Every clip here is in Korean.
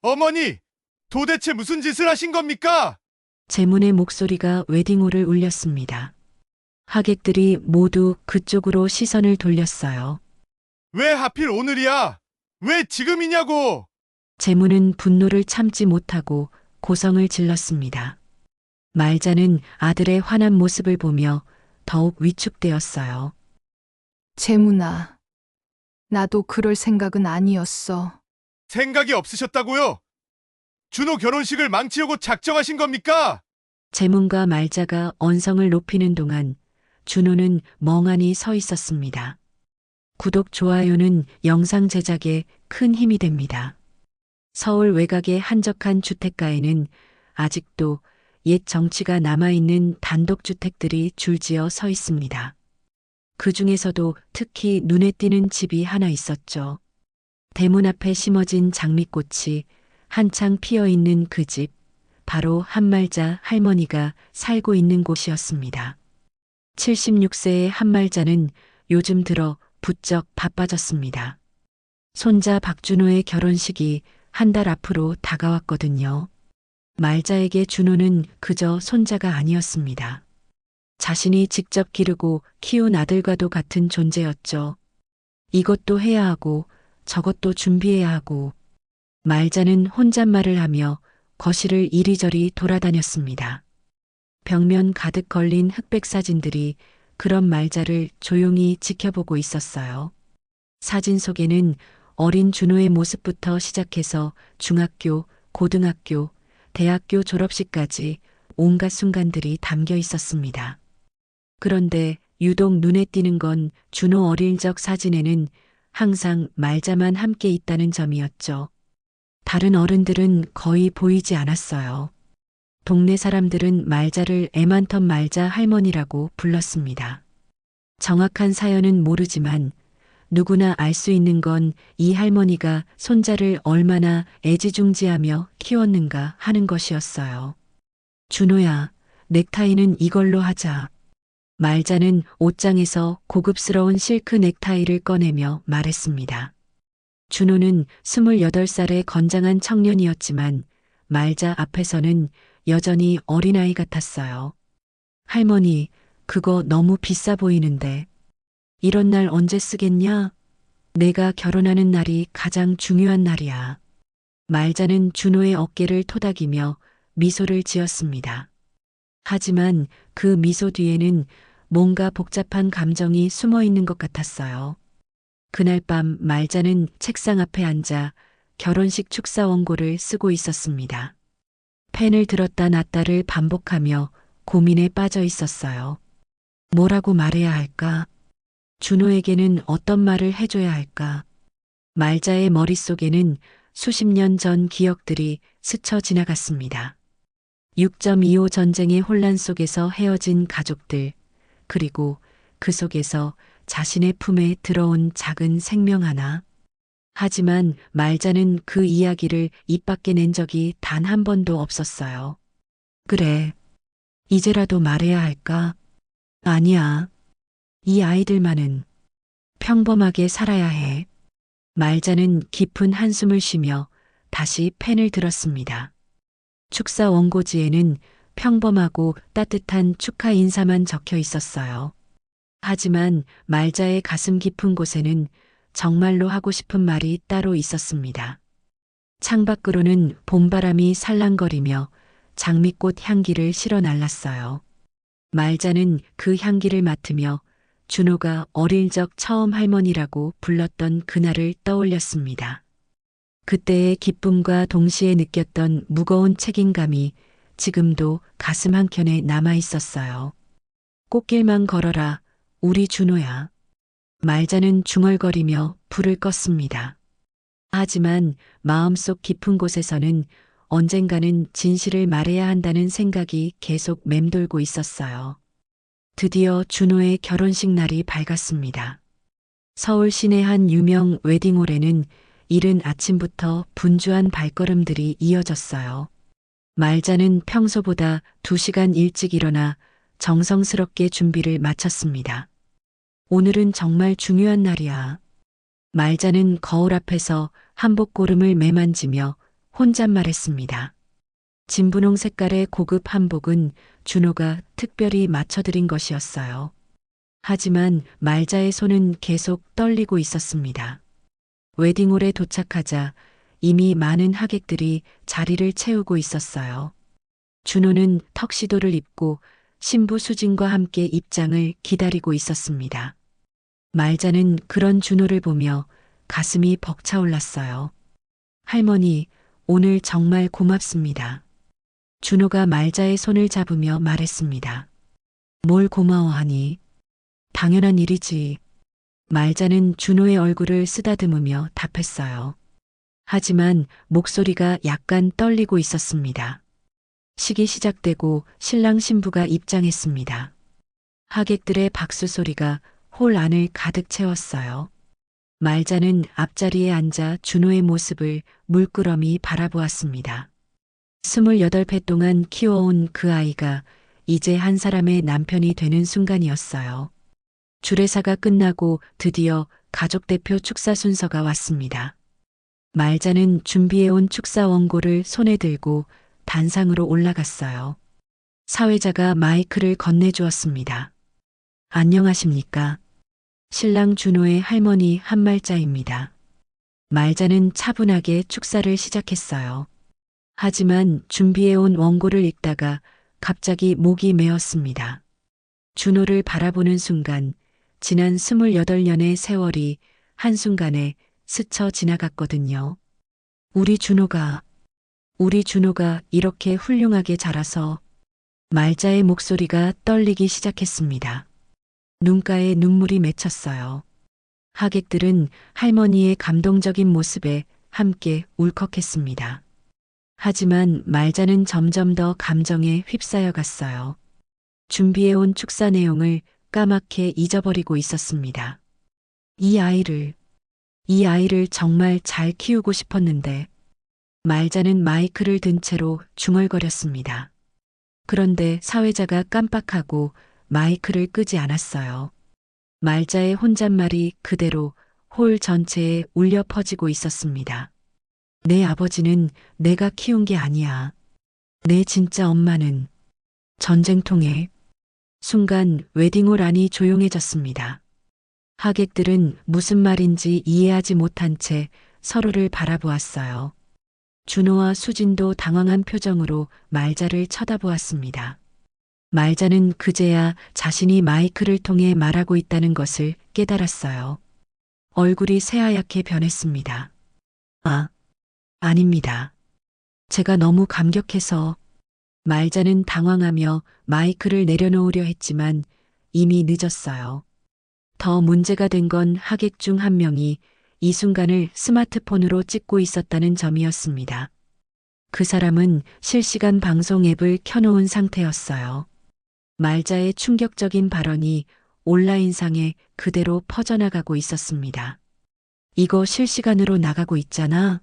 어머니, 도대체 무슨 짓을 하신 겁니까? 제문의 목소리가 웨딩홀을 울렸습니다. 하객들이 모두 그쪽으로 시선을 돌렸어요. 왜 하필 오늘이야? 왜 지금이냐고! 제문은 분노를 참지 못하고 고성을 질렀습니다. 말자는 아들의 환한 모습을 보며 더욱 위축되었어요. 재문아, 나도 그럴 생각은 아니었어. 생각이 없으셨다고요? 준호 결혼식을 망치려고 작정하신 겁니까? 제문과 말자가 언성을 높이는 동안 준호는 멍하니 서 있었습니다. 구독, 좋아요는 영상 제작에 큰 힘이 됩니다. 서울 외곽의 한적한 주택가에는 아직도 옛 정취가 남아있는 단독주택들이 줄지어 서 있습니다. 그 중에서도 특히 눈에 띄는 집이 하나 있었죠. 대문 앞에 심어진 장미꽃이 한창 피어있는 그 집, 바로 한말자 할머니가 살고 있는 곳이었습니다. 76세의 한말자는 요즘 들어 부쩍 바빠졌습니다. 손자 박준호의 결혼식이 한 달 앞으로 다가왔거든요. 말자에게 준호는 그저 손자가 아니었습니다. 자신이 직접 기르고 키운 아들과도 같은 존재였죠. 이것도 해야 하고 저것도 준비해야 하고 말자는 혼잣말을 하며 거실을 이리저리 돌아다녔습니다. 벽면 가득 걸린 흑백 사진들이 그런 말자를 조용히 지켜보고 있었어요. 사진 속에는 어린 준호의 모습부터 시작해서 중학교, 고등학교, 대학교 졸업식까지 온갖 순간들이 담겨 있었습니다. 그런데 유독 눈에 띄는 건 준호 어릴 적 사진에는 항상 말자만 함께 있다는 점이었죠. 다른 어른들은 거의 보이지 않았어요. 동네 사람들은 말자를 애만턴 말자 할머니라고 불렀습니다. 정확한 사연은 모르지만 누구나 알 수 있는 건 이 할머니가 손자를 얼마나 애지중지하며 키웠는가 하는 것이었어요. 준호야, 넥타이는 이걸로 하자. 말자는 옷장에서 고급스러운 실크 넥타이를 꺼내며 말했습니다. 준호는 28살의 건장한 청년이었지만 말자 앞에서는 여전히 어린아이 같았어요. 할머니, 그거 너무 비싸 보이는데. 이런 날 언제 쓰겠냐? 내가 결혼하는 날이 가장 중요한 날이야. 말자는 준호의 어깨를 토닥이며 미소를 지었습니다. 하지만 그 미소 뒤에는 뭔가 복잡한 감정이 숨어 있는 것 같았어요. 그날 밤 말자는 책상 앞에 앉아 결혼식 축사 원고를 쓰고 있었습니다. 펜을 들었다 놨다를 반복하며 고민에 빠져 있었어요. 뭐라고 말해야 할까? 준호에게는 어떤 말을 해줘야 할까? 말자의 머릿속에는 수십 년 전 기억들이 스쳐 지나갔습니다. 6.25 전쟁의 혼란 속에서 헤어진 가족들, 그리고 그 속에서 자신의 품에 들어온 작은 생명 하나. 하지만 말자는 그 이야기를 입 밖에 낸 적이 단 한 번도 없었어요. 그래, 이제라도 말해야 할까? 아니야. 이 아이들만은 평범하게 살아야 해. 말자는 깊은 한숨을 쉬며 다시 펜을 들었습니다. 축사 원고지에는 평범하고 따뜻한 축하 인사만 적혀 있었어요. 하지만 말자의 가슴 깊은 곳에는 정말로 하고 싶은 말이 따로 있었습니다. 창밖으로는 봄바람이 살랑거리며 장미꽃 향기를 실어 날랐어요. 말자는 그 향기를 맡으며 준호가 어릴 적 처음 할머니라고 불렀던 그날을 떠올렸습니다. 그때의 기쁨과 동시에 느꼈던 무거운 책임감이 지금도 가슴 한켠에 남아 있었어요. 꽃길만 걸어라, 우리 준호야. 말자는 중얼거리며 불을 껐습니다. 하지만 마음속 깊은 곳에서는 언젠가는 진실을 말해야 한다는 생각이 계속 맴돌고 있었어요. 드디어 준호의 결혼식 날이 밝았습니다. 서울 시내 한 유명 웨딩홀에는 이른 아침부터 분주한 발걸음들이 이어졌어요. 말자는 평소보다 2시간 일찍 일어나 정성스럽게 준비를 마쳤습니다. 오늘은 정말 중요한 날이야. 말자는 거울 앞에서 한복고름을 매만지며 혼잣말했습니다. 진분홍 색깔의 고급 한복은 준호가 특별히 맞춰드린 것이었어요. 하지만 말자의 손은 계속 떨리고 있었습니다. 웨딩홀에 도착하자 이미 많은 하객들이 자리를 채우고 있었어요. 준호는 턱시도를 입고 신부 수진과 함께 입장을 기다리고 있었습니다. 말자는 그런 준호를 보며 가슴이 벅차올랐어요. 할머니, 오늘 정말 고맙습니다. 준호가 말자의 손을 잡으며 말했습니다. 뭘 고마워하니? 당연한 일이지. 말자는 준호의 얼굴을 쓰다듬으며 답했어요. 하지만 목소리가 약간 떨리고 있었습니다. 식이 시작되고 신랑 신부가 입장했습니다. 하객들의 박수 소리가 홀 안을 가득 채웠어요. 말자는 앞자리에 앉아 준호의 모습을 물끄러미 바라보았습니다. 28회 동안 키워온 그 아이가 이제 한 사람의 남편이 되는 순간이었어요. 주례사가 끝나고 드디어 가족 대표 축사 순서가 왔습니다. 말자는 준비해온 축사 원고를 손에 들고 단상으로 올라갔어요. 사회자가 마이크를 건네주었습니다. 안녕하십니까? 신랑 준호의 할머니 한말자입니다. 말자는 차분하게 축사를 시작했어요. 하지만 준비해온 원고를 읽다가 갑자기 목이 메었습니다. 준호를 바라보는 순간 지난 28년의 세월이 한순간에 스쳐 지나갔거든요. 우리 준호가 이렇게 훌륭하게 자라서. 말자의 목소리가 떨리기 시작했습니다. 눈가에 눈물이 맺혔어요. 하객들은 할머니의 감동적인 모습에 함께 울컥했습니다. 하지만 말자는 점점 더 감정에 휩싸여 갔어요. 준비해온 축사 내용을 까맣게 잊어버리고 있었습니다. 이 아이를 정말 잘 키우고 싶었는데. 말자는 마이크를 든 채로 중얼거렸습니다. 그런데 사회자가 깜빡하고 마이크를 끄지 않았어요. 말자의 혼잣말이 그대로 홀 전체에 울려 퍼지고 있었습니다. 내 아버지는 내가 키운 게 아니야. 내 진짜 엄마는 전쟁통에. 순간 웨딩홀 안이 조용해졌습니다. 하객들은 무슨 말인지 이해하지 못한 채 서로를 바라보았어요. 준호와 수진도 당황한 표정으로 말자를 쳐다보았습니다. 말자는 그제야 자신이 마이크를 통해 말하고 있다는 것을 깨달았어요. 얼굴이 새하얗게 변했습니다. 아닙니다. 제가 너무 감격해서. 말자는 당황하며 마이크를 내려놓으려 했지만 이미 늦었어요. 더 문제가 된 건 하객 중 한 명이 이 순간을 스마트폰으로 찍고 있었다는 점이었습니다. 그 사람은 실시간 방송 앱을 켜놓은 상태였어요. 말자의 충격적인 발언이 온라인상에 그대로 퍼져나가고 있었습니다. 이거 실시간으로 나가고 있잖아.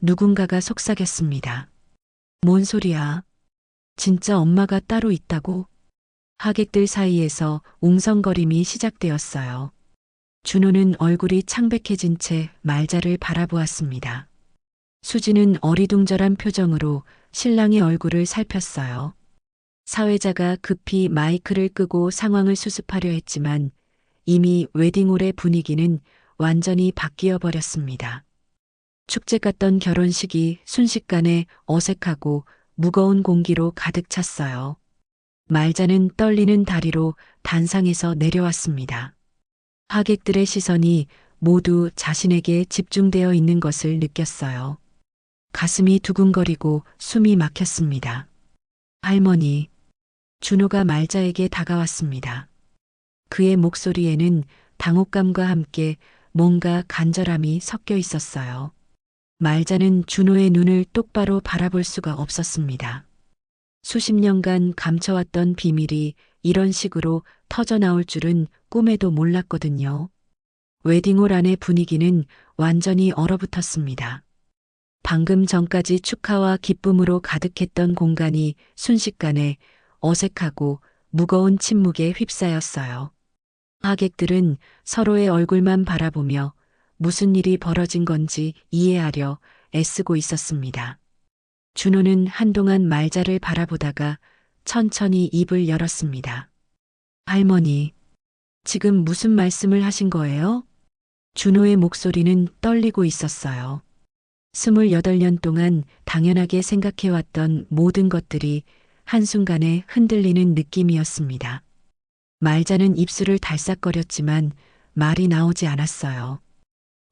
누군가가 속삭였습니다. 뭔 소리야? 진짜 엄마가 따로 있다고? 하객들 사이에서 웅성거림이 시작되었어요. 준호는 얼굴이 창백해진 채 말자를 바라보았습니다. 수지는 어리둥절한 표정으로 신랑의 얼굴을 살폈어요. 사회자가 급히 마이크를 끄고 상황을 수습하려 했지만 이미 웨딩홀의 분위기는 완전히 바뀌어 버렸습니다. 축제 같던 결혼식이 순식간에 어색하고 무거운 공기로 가득 찼어요. 말자는 떨리는 다리로 단상에서 내려왔습니다. 하객들의 시선이 모두 자신에게 집중되어 있는 것을 느꼈어요. 가슴이 두근거리고 숨이 막혔습니다. 할머니, 준호가 말자에게 다가왔습니다. 그의 목소리에는 당혹감과 함께 뭔가 간절함이 섞여 있었어요. 말자는 준호의 눈을 똑바로 바라볼 수가 없었습니다. 수십 년간 감춰왔던 비밀이 이런 식으로 터져나올 줄은 꿈에도 몰랐거든요. 웨딩홀 안의 분위기는 완전히 얼어붙었습니다. 방금 전까지 축하와 기쁨으로 가득했던 공간이 순식간에 어색하고 무거운 침묵에 휩싸였어요. 하객들은 서로의 얼굴만 바라보며 무슨 일이 벌어진 건지 이해하려 애쓰고 있었습니다. 준호는 한동안 말자를 바라보다가 천천히 입을 열었습니다. 할머니, 지금 무슨 말씀을 하신 거예요? 준호의 목소리는 떨리고 있었어요. 28년 동안 당연하게 생각해왔던 모든 것들이 한순간에 흔들리는 느낌이었습니다. 말자는 입술을 달싹거렸지만 말이 나오지 않았어요.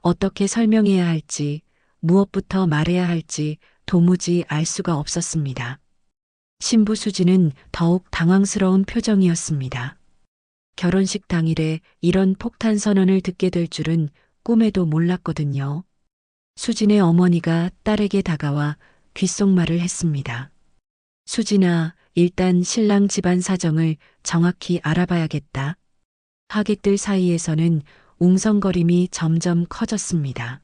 어떻게 설명해야 할지, 무엇부터 말해야 할지 도무지 알 수가 없었습니다. 신부 수지는 더욱 당황스러운 표정이었습니다. 결혼식 당일에 이런 폭탄 선언을 듣게 될 줄은 꿈에도 몰랐거든요. 수진의 어머니가 딸에게 다가와 귓속말을 했습니다. 수진아, 일단 신랑 집안 사정을 정확히 알아봐야겠다. 하객들 사이에서는 웅성거림이 점점 커졌습니다.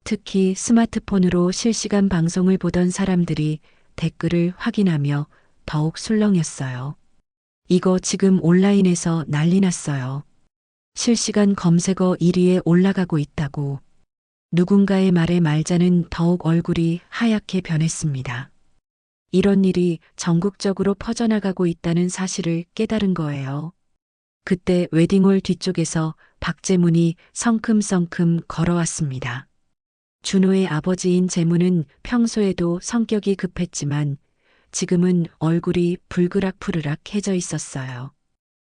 특히 스마트폰으로 실시간 방송을 보던 사람들이 댓글을 확인하며 더욱 술렁였어요. 이거 지금 온라인에서 난리 났어요. 실시간 검색어 1위에 올라가고 있다고. 누군가의 말에 말자는 더욱 얼굴이 하얗게 변했습니다. 이런 일이 전국적으로 퍼져나가고 있다는 사실을 깨달은 거예요. 그때 웨딩홀 뒤쪽에서 박재문이 성큼성큼 걸어왔습니다. 준호의 아버지인 재문은 평소에도 성격이 급했지만 지금은 얼굴이 불그락푸르락 해져 있었어요.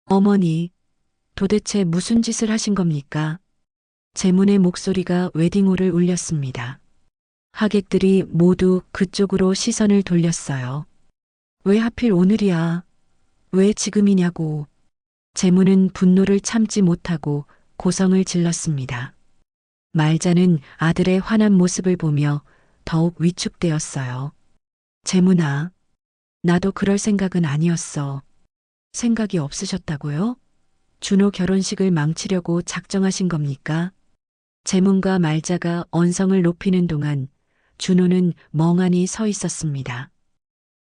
어머니, 도대체 무슨 짓을 하신 겁니까? 재문의 목소리가 웨딩홀을 울렸습니다. 하객들이 모두 그쪽으로 시선을 돌렸어요. 왜 하필 오늘이야? 왜 지금이냐고. 재문은 분노를 참지 못하고 고성을 질렀습니다. 말자는 아들의 환한 모습을 보며 더욱 위축되었어요. 재문아, 나도 그럴 생각은 아니었어. 생각이 없으셨다고요? 준호 결혼식을 망치려고 작정하신 겁니까? 재문과 말자가 언성을 높이는 동안 준호는 멍하니 서 있었습니다.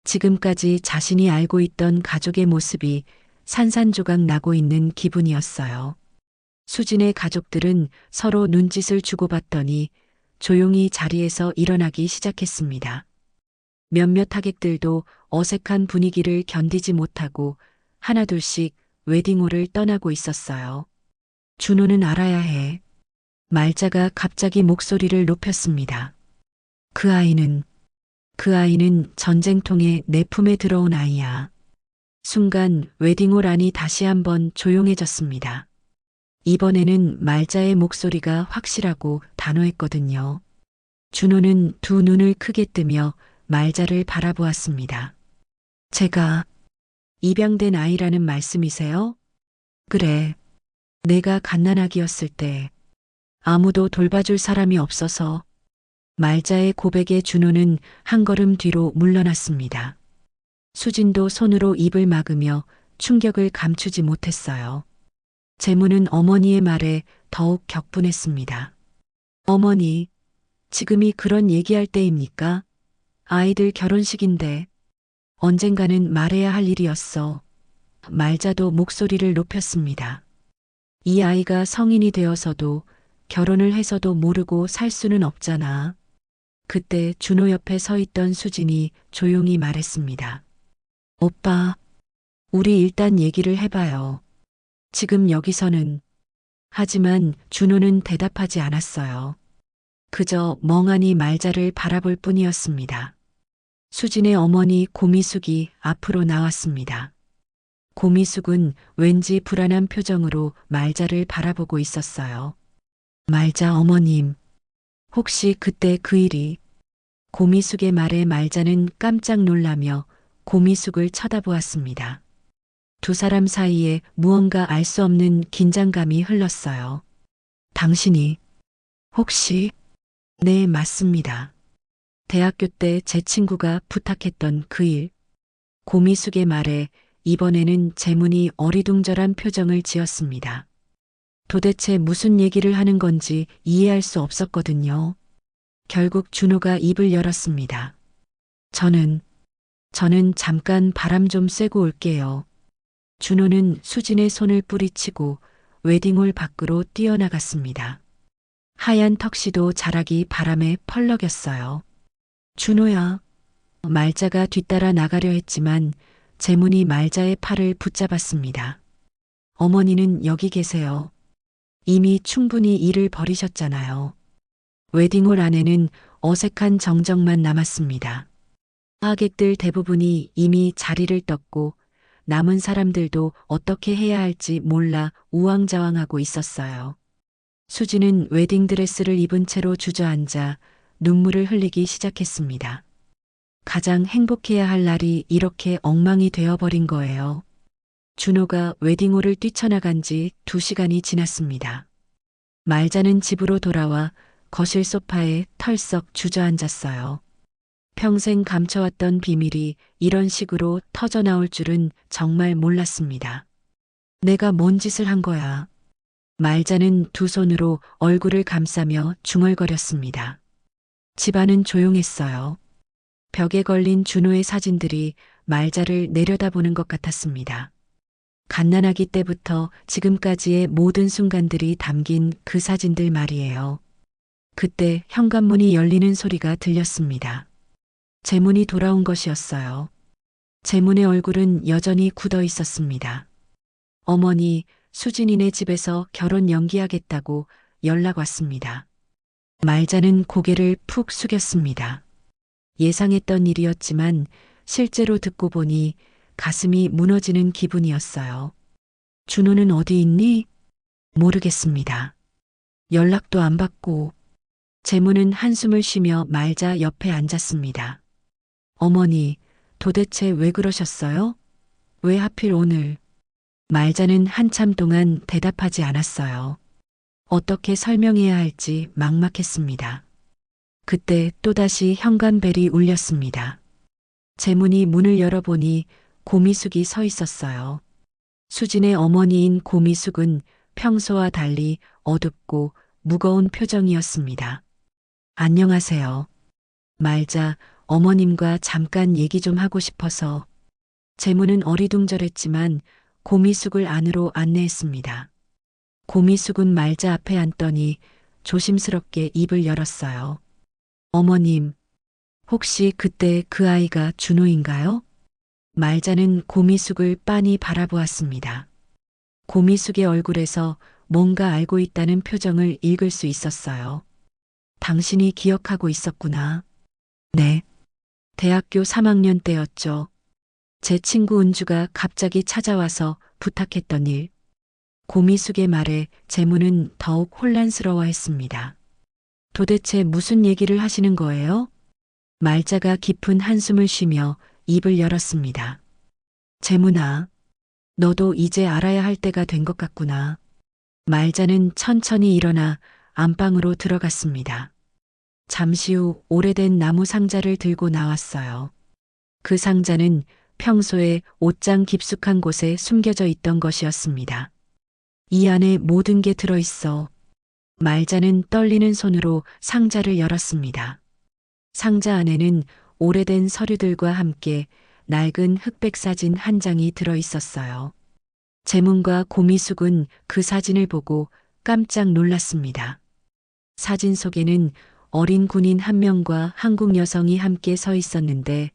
지금까지 자신이 알고 있던 가족의 모습이 산산조각 나고 있는 기분이었어요. 수진의 가족들은 서로 눈짓을 주고받더니 조용히 자리에서 일어나기 시작했습니다. 몇몇 하객들도 어색한 분위기를 견디지 못하고 하나둘씩 웨딩홀을 떠나고 있었어요. 준호는 알아야 해. 말자가 갑자기 목소리를 높였습니다. 그 아이는 전쟁통에 내 품에 들어온 아이야. 순간 웨딩홀 안이 다시 한번 조용해졌습니다. 이번에는 말자의 목소리가 확실하고 단호했거든요. 준호는 두 눈을 크게 뜨며 말자를 바라보았습니다. 제가 입양된 아이라는 말씀이세요? 그래. 내가 갓난아기였을 때 아무도 돌봐줄 사람이 없어서 말자의 고백에 준호는 한 걸음 뒤로 물러났습니다. 수진도 손으로 입을 막으며 충격을 감추지 못했어요. 재문은 어머니의 말에 더욱 격분했습니다. 어머니, 지금이 그런 얘기할 때입니까? 아이들 결혼식인데 언젠가는 말해야 할 일이었어. 말자도 목소리를 높였습니다. 이 아이가 성인이 되어서도 결혼을 해서도 모르고 살 수는 없잖아. 그때 준호 옆에 서 있던 수진이 조용히 말했습니다. 오빠, 우리 일단 얘기를 해봐요. 지금 여기서는. 하지만 준호는 대답하지 않았어요. 그저 멍하니 말자를 바라볼 뿐이었습니다. 수진의 어머니 고미숙이 앞으로 나왔습니다. 고미숙은 왠지 불안한 표정으로 말자를 바라보고 있었어요. 말자 어머님, 혹시 그때 그 일이... 고미숙의 말에 말자는 깜짝 놀라며 고미숙을 쳐다보았습니다. 두 사람 사이에 무언가 알 수 없는 긴장감이 흘렀어요. 당신이 혹시... 네, 맞습니다. 대학교 때 제 친구가 부탁했던 그 일. 고미숙의 말에 이번에는 재문이 어리둥절한 표정을 지었습니다. 도대체 무슨 얘기를 하는 건지 이해할 수 없었거든요. 결국 준호가 입을 열었습니다. 저는 잠깐 바람 좀 쐬고 올게요. 준호는 수진의 손을 뿌리치고 웨딩홀 밖으로 뛰어나갔습니다. 하얀 턱시도 자락이 바람에 펄럭였어요. 준호야. 말자가 뒤따라 나가려 했지만 재문이 말자의 팔을 붙잡았습니다. 어머니는 여기 계세요. 이미 충분히 일을 벌이셨잖아요. 웨딩홀 안에는 어색한 정적만 남았습니다. 하객들 대부분이 이미 자리를 떴고 남은 사람들도 어떻게 해야 할지 몰라 우왕좌왕하고 있었어요. 수지는 웨딩드레스를 입은 채로 주저앉아 눈물을 흘리기 시작했습니다. 가장 행복해야 할 날이 이렇게 엉망이 되어버린 거예요. 준호가 웨딩홀을 뛰쳐나간 지 2시간이 지났습니다. 말자는 집으로 돌아와 거실 소파에 털썩 주저앉았어요. 평생 감춰왔던 비밀이 이런 식으로 터져나올 줄은 정말 몰랐습니다. 내가 뭔 짓을 한 거야. 말자는 두 손으로 얼굴을 감싸며 중얼거렸습니다. 집안은 조용했어요. 벽에 걸린 준호의 사진들이 말자를 내려다보는 것 같았습니다. 갓난아기 때부터 지금까지의 모든 순간들이 담긴 그 사진들 말이에요. 그때 현관문이 열리는 소리가 들렸습니다. 재문이 돌아온 것이었어요. 재문의 얼굴은 여전히 굳어 있었습니다. 어머니, 수진이네 집에서 결혼 연기하겠다고 연락 왔습니다. 말자는 고개를 푹 숙였습니다. 예상했던 일이었지만 실제로 듣고 보니 가슴이 무너지는 기분이었어요. 준호는 어디 있니? 모르겠습니다. 연락도 안 받고. 재문은 한숨을 쉬며 말자 옆에 앉았습니다. 어머니, 도대체 왜 그러셨어요? 왜 하필 오늘? 말자는 한참 동안 대답하지 않았어요. 어떻게 설명해야 할지 막막했습니다. 그때 또다시 현관벨이 울렸습니다. 재문이 문을 열어보니 고미숙이 서 있었어요. 수진의 어머니인 고미숙은 평소와 달리 어둡고 무거운 표정이었습니다. 안녕하세요. 말자, 어머님과 잠깐 얘기 좀 하고 싶어서. 재문은 어리둥절했지만 고미숙을 안으로 안내했습니다. 고미숙은 말자 앞에 앉더니 조심스럽게 입을 열었어요. 어머님, 혹시 그때 그 아이가 준호인가요? 말자는 고미숙을 빤히 바라보았습니다. 고미숙의 얼굴에서 뭔가 알고 있다는 표정을 읽을 수 있었어요. 당신이 기억하고 있었구나. 네. 대학교 3학년 때였죠. 제 친구 은주가 갑자기 찾아와서 부탁했던 일. 고미숙의 말에 재문은 더욱 혼란스러워했습니다. 도대체 무슨 얘기를 하시는 거예요? 말자가 깊은 한숨을 쉬며 입을 열었습니다. 재문아, 너도 이제 알아야 할 때가 된 것 같구나. 말자는 천천히 일어나 안방으로 들어갔습니다. 잠시 후 오래된 나무 상자를 들고 나왔어요. 그 상자는 평소에 옷장 깊숙한 곳에 숨겨져 있던 것이었습니다. 이 안에 모든 게 들어있어. 말자는 떨리는 손으로 상자를 열었습니다. 상자 안에는 오래된 서류들과 함께 낡은 흑백 사진 한 장이 들어 있었어요. 재문과 고미숙은 그 사진을 보고 깜짝 놀랐습니다. 사진 속에는 어린 군인 한 명과 한국 여성이 함께 서 있었는데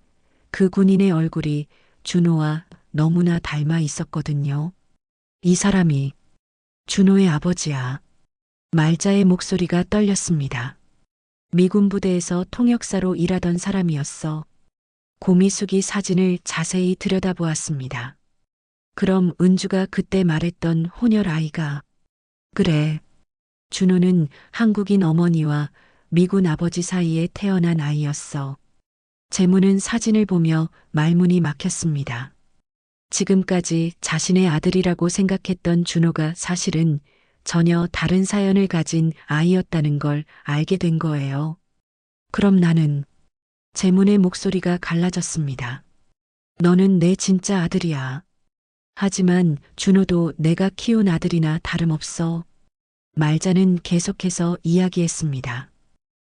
그 군인의 얼굴이 준호와 너무나 닮아 있었거든요. 이 사람이 준호의 아버지야. 말자의 목소리가 떨렸습니다. 미군 부대에서 통역사로 일하던 사람이었어. 고미숙이 사진을 자세히 들여다보았습니다. 그럼 은주가 그때 말했던 혼혈 아이가. 그래. 준호는 한국인 어머니와 미군 아버지 사이에 태어난 아이였어. 재문은 사진을 보며 말문이 막혔습니다. 지금까지 자신의 아들이라고 생각했던 준호가 사실은 전혀 다른 사연을 가진 아이였다는 걸 알게 된 거예요. 그럼 나는. 재문의 목소리가 갈라졌습니다. 너는 내 진짜 아들이야. 하지만 준호도 내가 키운 아들이나 다름없어. 말자는 계속해서 이야기했습니다.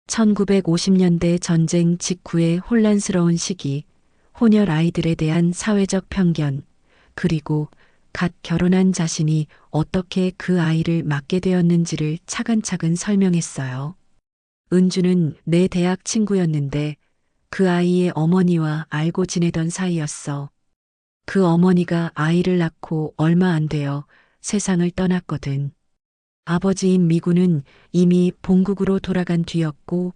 1950년대 전쟁 직후의 혼란스러운 시기, 혼혈 아이들에 대한 사회적 편견, 그리고 갓 결혼한 자신이 어떻게 그 아이를 맡게 되었는지를 차근차근 설명했어요. 은주는 내 대학 친구였는데 그 아이의 어머니와 알고 지내던 사이였어. 그 어머니가 아이를 낳고 얼마 안 되어 세상을 떠났거든. 아버지인 미구는 이미 본국으로 돌아간 뒤였고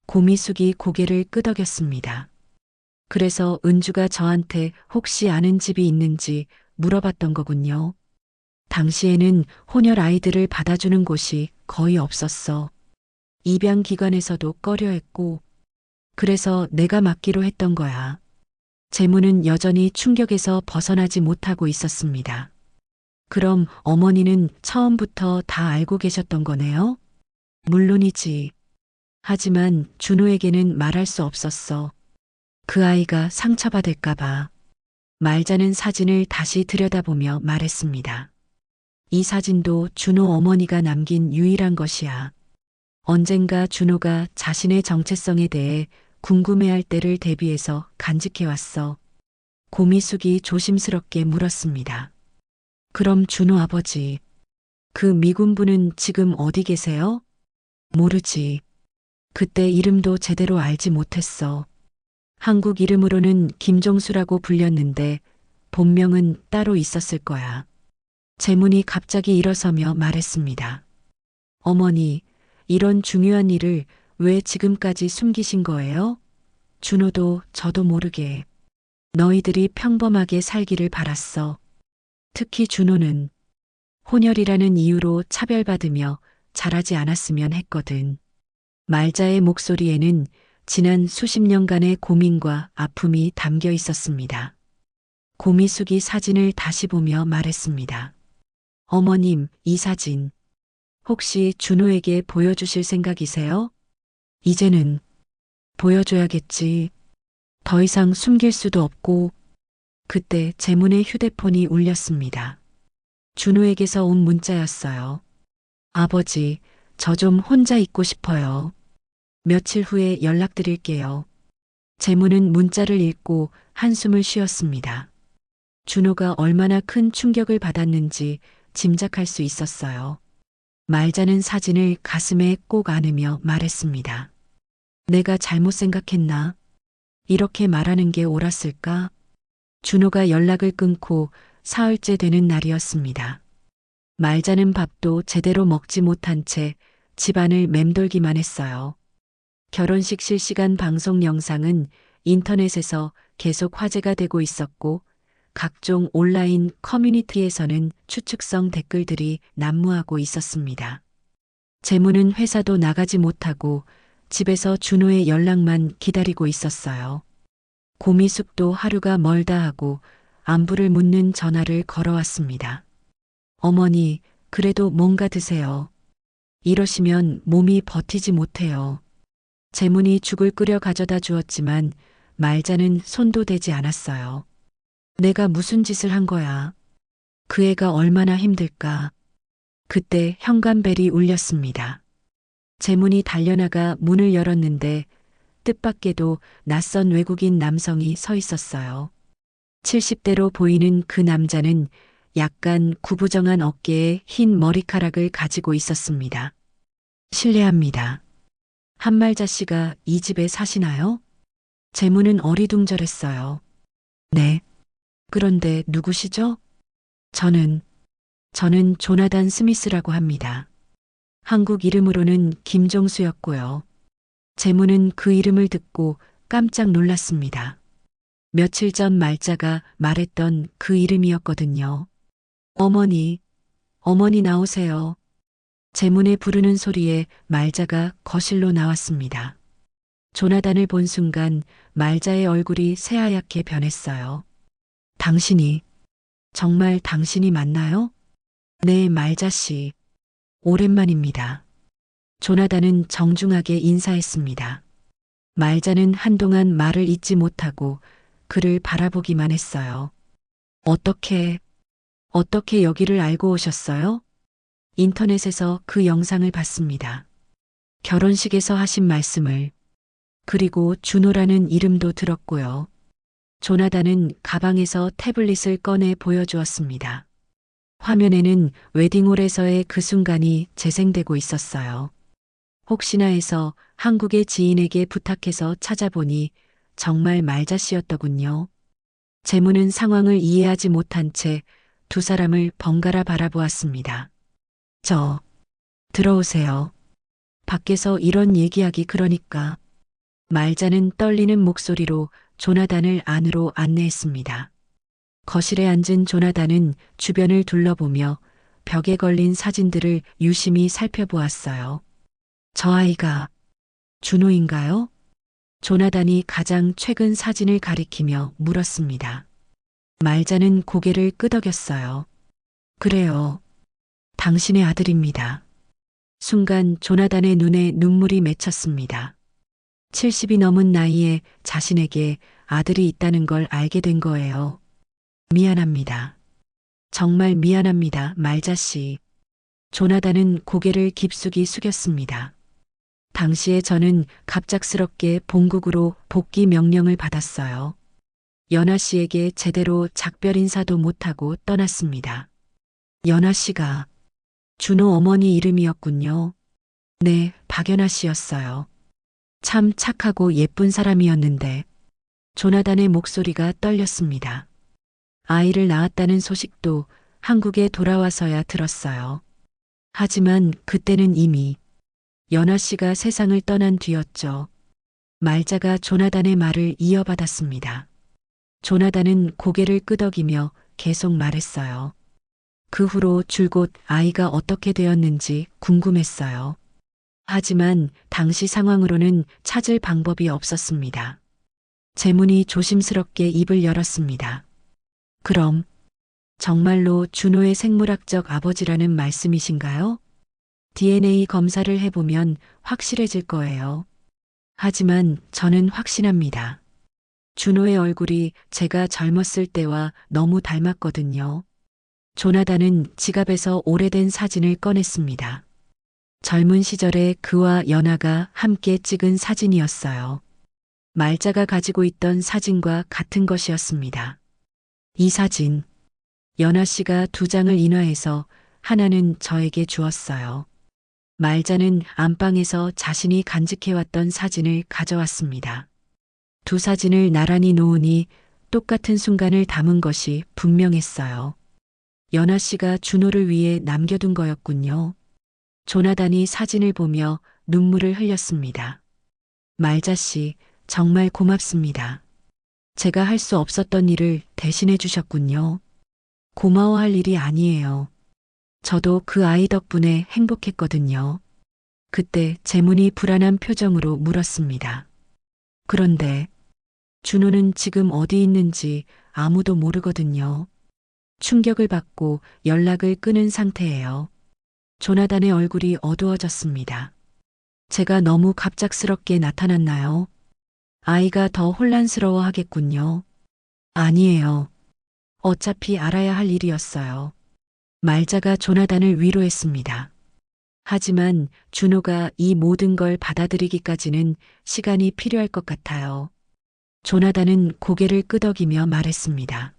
고미숙이 고개를 끄덕였습니다. 그래서 은주가 저한테 혹시 아는 집이 있는지 물어봤던 거군요. 당시에는 혼혈 아이들을 받아주는 곳이 거의 없었어. 입양기관에서도 꺼려했고, 그래서 내가 맡기로 했던 거야. 재무는 여전히 충격에서 벗어나지 못하고 있었습니다. 그럼 어머니는 처음부터 다 알고 계셨던 거네요? 물론이지. 하지만 준호에게는 말할 수 없었어. 그 아이가 상처받을까봐. 말자는 사진을 다시 들여다보며 말했습니다. 이 사진도 준호 어머니가 남긴 유일한 것이야. 언젠가 준호가 자신의 정체성에 대해 궁금해할 때를 대비해서 간직해왔어. 고미숙이 조심스럽게 물었습니다. 그럼 준호 아버지, 그 미군분은 지금 어디 계세요? 모르지. 그때 이름도 제대로 알지 못했어. 한국 이름으로는 김종수라고 불렸는데 본명은 따로 있었을 거야. 재문이 갑자기 일어서며 말했습니다. 어머니, 이런 중요한 일을 왜 지금까지 숨기신 거예요? 준호도 저도 모르게. 너희들이 평범하게 살기를 바랐어. 특히 준호는 혼혈이라는 이유로 차별받으며 자라지 않았으면 했거든. 말자의 목소리에는 지난 수십 년간의 고민과 아픔이 담겨 있었습니다. 고미숙이 사진을 다시 보며 말했습니다. 어머님, 이 사진 혹시 준호에게 보여주실 생각이세요? 이제는 보여줘야겠지. 더 이상 숨길 수도 없고. 그때 재문의 휴대폰이 울렸습니다. 준호에게서 온 문자였어요. 아버지, 저 좀 혼자 있고 싶어요. 며칠 후에 연락드릴게요. 재문은 문자를 읽고 한숨을 쉬었습니다. 준호가 얼마나 큰 충격을 받았는지 짐작할 수 있었어요. 말자는 사진을 가슴에 꼭 안으며 말했습니다. 내가 잘못 생각했나? 이렇게 말하는 게 옳았을까? 준호가 연락을 끊고 사흘째 되는 날이었습니다. 말자는 밥도 제대로 먹지 못한 채 집안을 맴돌기만 했어요. 결혼식 실시간 방송 영상은 인터넷에서 계속 화제가 되고 있었고 각종 온라인 커뮤니티에서는 추측성 댓글들이 난무하고 있었습니다. 재무는 회사도 나가지 못하고 집에서 준호의 연락만 기다리고 있었어요. 고미숙도 하루가 멀다 하고 안부를 묻는 전화를 걸어왔습니다. 어머니, 그래도 뭔가 드세요. 이러시면 몸이 버티지 못해요. 재문이 죽을 끓여 가져다 주었지만 말자는 손도 대지 않았어요. 내가 무슨 짓을 한 거야? 그 애가 얼마나 힘들까? 그때 현관벨이 울렸습니다. 재문이 달려나가 문을 열었는데 뜻밖에도 낯선 외국인 남성이 서 있었어요. 70대로 보이는 그 남자는 약간 구부정한 어깨에 흰 머리카락을 가지고 있었습니다. 실례합니다. 한말자 씨가 이 집에 사시나요? 재문은 어리둥절했어요. 네. 그런데 누구시죠? 저는 조나단 스미스라고 합니다. 한국 이름으로는 김종수였고요. 재문은 그 이름을 듣고 깜짝 놀랐습니다. 며칠 전 말자가 말했던 그 이름이었거든요. 어머니 나오세요. 재문의 부르는 소리에 말자가 거실로 나왔습니다. 조나단을 본 순간 말자의 얼굴이 새하얗게 변했어요. 당신이, 정말 당신이 맞나요? 네, 말자 씨. 오랜만입니다. 조나단은 정중하게 인사했습니다. 말자는 한동안 말을 잇지 못하고 그를 바라보기만 했어요. 어떻게 여기를 알고 오셨어요? 인터넷에서 그 영상을 봤습니다. 결혼식에서 하신 말씀을, 그리고 준호라는 이름도 들었고요. 조나단은 가방에서 태블릿을 꺼내 보여주었습니다. 화면에는 웨딩홀에서의 그 순간이 재생되고 있었어요. 혹시나 해서 한국의 지인에게 부탁해서 찾아보니 정말 말자 씨였더군요. 재무는 상황을 이해하지 못한 채 두 사람을 번갈아 바라보았습니다. 들어오세요. 밖에서 이런 얘기하기 그러니까. 말자는 떨리는 목소리로 조나단을 안으로 안내했습니다. 거실에 앉은 조나단은 주변을 둘러보며 벽에 걸린 사진들을 유심히 살펴보았어요. 저 아이가 준호인가요? 조나단이 가장 최근 사진을 가리키며 물었습니다. 말자는 고개를 끄덕였어요. 그래요. 당신의 아들입니다. 순간 조나단의 눈에 눈물이 맺혔습니다. 70이 넘은 나이에 자신에게 아들이 있다는 걸 알게 된 거예요. 미안합니다. 정말 미안합니다, 말자 씨. 조나단은 고개를 깊숙이 숙였습니다. 당시에 저는 갑작스럽게 본국으로 복귀 명령을 받았어요. 연아 씨에게 제대로 작별 인사도 못하고 떠났습니다. 연아 씨가 준호 어머니 이름이었군요. 네, 박연아 씨였어요. 참 착하고 예쁜 사람이었는데 조나단의 목소리가 떨렸습니다. 아이를 낳았다는 소식도 한국에 돌아와서야 들었어요. 하지만 그때는 이미 연아 씨가 세상을 떠난 뒤였죠. 말자가 조나단의 말을 이어받았습니다. 조나단은 고개를 끄덕이며 계속 말했어요. 그 후로 줄곧 아이가 어떻게 되었는지 궁금했어요. 하지만 당시 상황으로는 찾을 방법이 없었습니다. 재문이 조심스럽게 입을 열었습니다. 그럼 정말로 준호의 생물학적 아버지라는 말씀이신가요? DNA 검사를 해보면 확실해질 거예요. 하지만 저는 확신합니다. 준호의 얼굴이 제가 젊었을 때와 너무 닮았거든요. 조나단은 지갑에서 오래된 사진을 꺼냈습니다. 젊은 시절에 그와 연아가 함께 찍은 사진이었어요. 말자가 가지고 있던 사진과 같은 것이었습니다. 이 사진, 연아 씨가 두 장을 인화해서 하나는 저에게 주었어요. 말자는 안방에서 자신이 간직해왔던 사진을 가져왔습니다. 두 사진을 나란히 놓으니 똑같은 순간을 담은 것이 분명했어요. 연아 씨가 준호를 위해 남겨둔 거였군요. 조나단이 사진을 보며 눈물을 흘렸습니다. 말자 씨, 정말 고맙습니다. 제가 할 수 없었던 일을 대신해 주셨군요. 고마워할 일이 아니에요. 저도 그 아이 덕분에 행복했거든요. 그때 재문이 불안한 표정으로 물었습니다. 그런데 준호는 지금 어디 있는지 아무도 모르거든요. 충격을 받고 연락을 끊은 상태예요. 조나단의 얼굴이 어두워졌습니다. 제가 너무 갑작스럽게 나타났나요? 아이가 더 혼란스러워 하겠군요. 아니에요. 어차피 알아야 할 일이었어요. 말자가 조나단을 위로했습니다. 하지만 준호가 이 모든 걸 받아들이기까지는 시간이 필요할 것 같아요. 조나단은 고개를 끄덕이며 말했습니다.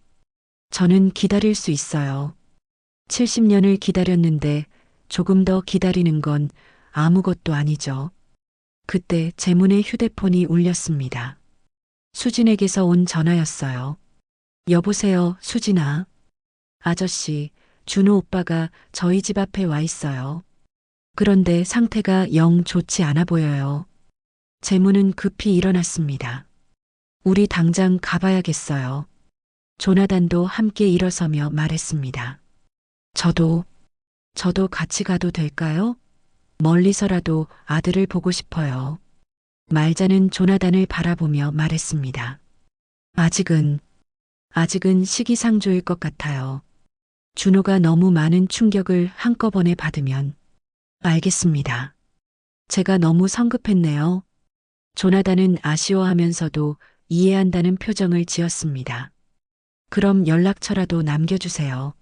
저는 기다릴 수 있어요. 70년을 기다렸는데 조금 더 기다리는 건 아무것도 아니죠. 그때 재문의 휴대폰이 울렸습니다. 수진에게서 온 전화였어요. 여보세요, 수진아. 아저씨, 준호 오빠가 저희 집 앞에 와 있어요. 그런데 상태가 영 좋지 않아 보여요. 재문은 급히 일어났습니다. 우리 당장 가봐야겠어요. 조나단도 함께 일어서며 말했습니다. 저도 같이 가도 될까요? 멀리서라도 아들을 보고 싶어요. 말자는 조나단을 바라보며 말했습니다. 아직은 시기상조일 것 같아요. 준호가 너무 많은 충격을 한꺼번에 받으면. 알겠습니다. 제가 너무 성급했네요. 조나단은 아쉬워하면서도 이해한다는 표정을 지었습니다. 그럼 연락처라도 남겨주세요.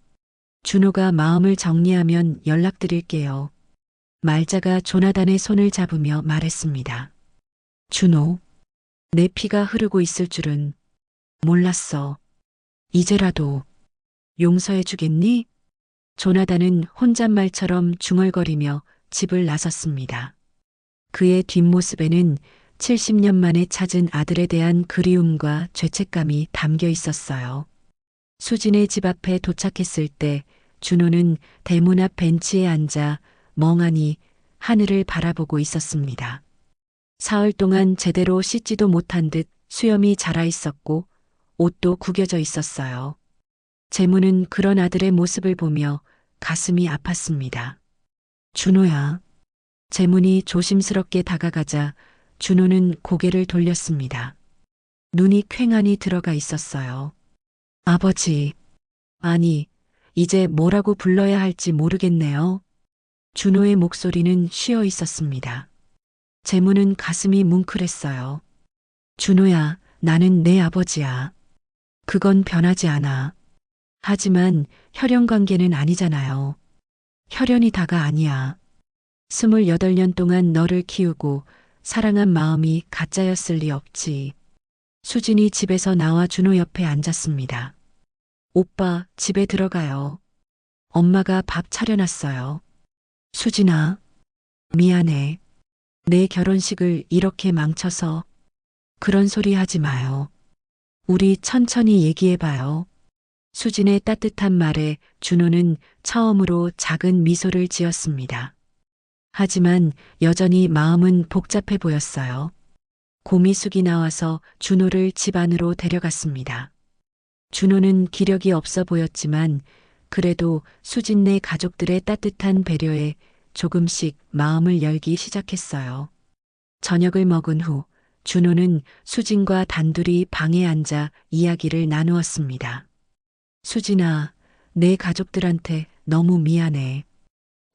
준호가 마음을 정리하면 연락드릴게요. 말자가 조나단의 손을 잡으며 말했습니다. 준호, 내 피가 흐르고 있을 줄은 몰랐어. 이제라도 용서해 주겠니? 조나단은 혼잣말처럼 중얼거리며 집을 나섰습니다. 그의 뒷모습에는 70년 만에 찾은 아들에 대한 그리움과 죄책감이 담겨 있었어요. 수진의 집 앞에 도착했을 때 준호는 대문 앞 벤치에 앉아 멍하니 하늘을 바라보고 있었습니다. 사흘 동안 제대로 씻지도 못한 듯 수염이 자라 있었고 옷도 구겨져 있었어요. 재무는 그런 아들의 모습을 보며 가슴이 아팠습니다. 준호야. 재문이 조심스럽게 다가가자 준호는 고개를 돌렸습니다. 눈이 퀭하니 들어가 있었어요. 아버지. 아니, 이제 뭐라고 불러야 할지 모르겠네요. 준호의 목소리는 쉬어 있었습니다. 재무는 가슴이 뭉클했어요. 준호야, 나는 내 아버지야. 그건 변하지 않아. 하지만 혈연 관계는 아니잖아요. 혈연이 다가 아니야. 28년 동안 너를 키우고 사랑한 마음이 가짜였을 리 없지. 수진이 집에서 나와 준호 옆에 앉았습니다. 오빠, 집에 들어가요. 엄마가 밥 차려놨어요. 수진아, 미안해. 내 결혼식을 이렇게 망쳐서. 그런 소리 하지 마요. 우리 천천히 얘기해봐요. 수진의 따뜻한 말에 준호는 처음으로 작은 미소를 지었습니다. 하지만 여전히 마음은 복잡해 보였어요. 고미숙이 나와서 준호를 집 안으로 데려갔습니다. 준호는 기력이 없어 보였지만 그래도 수진네 가족들의 따뜻한 배려에 조금씩 마음을 열기 시작했어요. 저녁을 먹은 후 준호는 수진과 단둘이 방에 앉아 이야기를 나누었습니다. 수진아, 내 가족들한테 너무 미안해.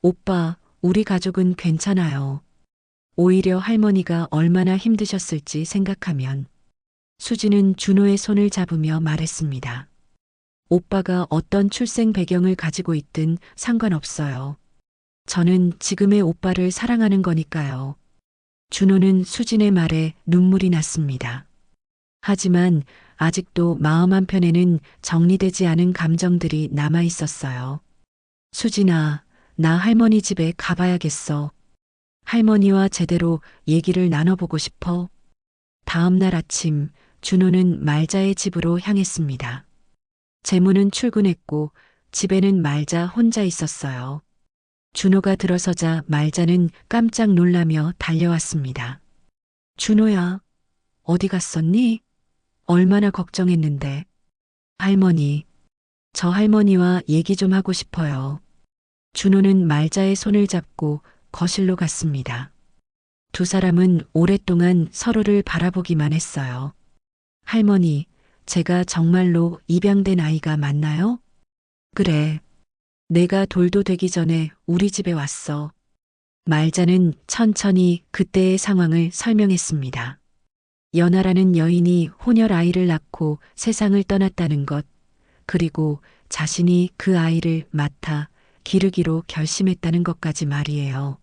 오빠, 우리 가족은 괜찮아요. 오히려 할머니가 얼마나 힘드셨을지 생각하면. 수진은 준호의 손을 잡으며 말했습니다. 오빠가 어떤 출생 배경을 가지고 있든 상관없어요. 저는 지금의 오빠를 사랑하는 거니까요. 준호는 수진의 말에 눈물이 났습니다. 하지만 아직도 마음 한편에는 정리되지 않은 감정들이 남아 있었어요. 수진아, 나 할머니 집에 가봐야겠어. 할머니와 제대로 얘기를 나눠보고 싶어. 다음 날 아침 준호는 말자의 집으로 향했습니다. 재무는 출근했고 집에는 말자 혼자 있었어요. 준호가 들어서자 말자는 깜짝 놀라며 달려왔습니다. 준호야, 어디 갔었니? 얼마나 걱정했는데. 할머니, 저 할머니와 얘기 좀 하고 싶어요. 준호는 말자의 손을 잡고 거실로 갔습니다. 두 사람은 오랫동안 서로를 바라보기만 했어요. 할머니, 제가 정말로 입양된 아이가 맞나요? 그래. 내가 돌도 되기 전에 우리 집에 왔어. 말자는 천천히 그때의 상황을 설명했습니다. 연하라는 여인이 혼혈 아이를 낳고 세상을 떠났다는 것, 그리고 자신이 그 아이를 맡아 기르기로 결심했다는 것까지 말이에요.